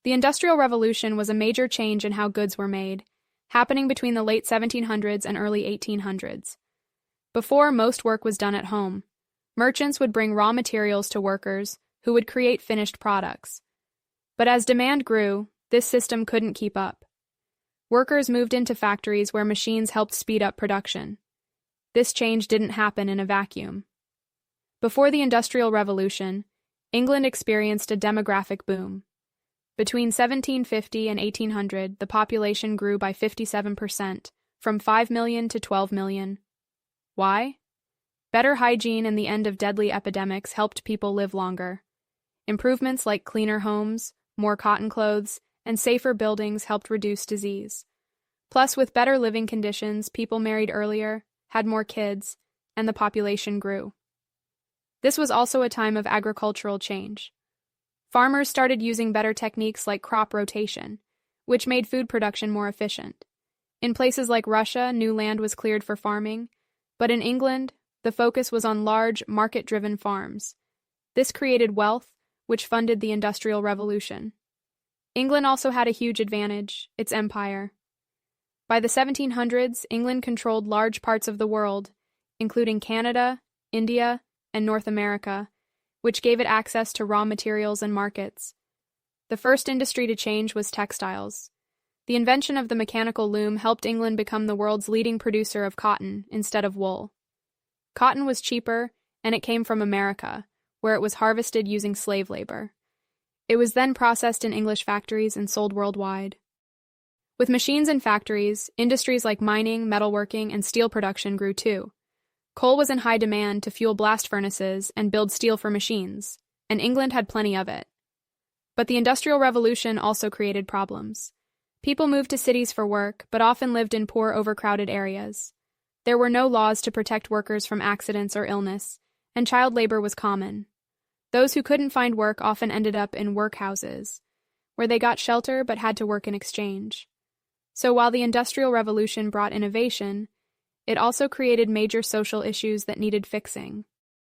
The Industrial Revolution was a major change in how goods were made, happening between the late 1700s and early 1800s. Before, most work was done at home. Merchants would bring raw materials to workers, who would create finished products. But as demand grew, this system couldn't keep up. Workers moved into factories where machines helped speed up production. This change didn't happen in a vacuum. Before the Industrial Revolution, England experienced a demographic boom. Between 1750 and 1800, the population grew by 57%, from 5 million to 12 million. Why? Better hygiene and the end of deadly epidemics helped people live longer. Improvements like cleaner homes, more cotton clothes, and safer buildings helped reduce disease. Plus, with better living conditions, people married earlier, had more kids, and the population grew. This was also a time of agricultural change. Farmers started using better techniques like crop rotation, which made food production more efficient. In places like Russia, new land was cleared for farming, but in England, the focus was on large, market-driven farms. This created wealth, which funded the Industrial Revolution. England also had a huge advantage: its empire. By the 1700s, England controlled large parts of the world, including Canada, India, and North America, which gave it access to raw materials and markets. The first industry to change was textiles. The invention of the mechanical loom helped England become the world's leading producer of cotton instead of wool. Cotton was cheaper, and it came from America, where it was harvested using slave labor. It was then processed in English factories and sold worldwide. With machines in factories, industries like mining, metalworking, and steel production grew too. Coal was in high demand to fuel blast furnaces and build steel for machines, and England had plenty of it. But the Industrial Revolution also created problems. People moved to cities for work, but often lived in poor, overcrowded areas. There were no laws to protect workers from accidents or illness, and child labor was common. Those who couldn't find work often ended up in workhouses, where they got shelter but had to work in exchange. So while the Industrial Revolution brought innovation, it also created major social issues that needed fixing.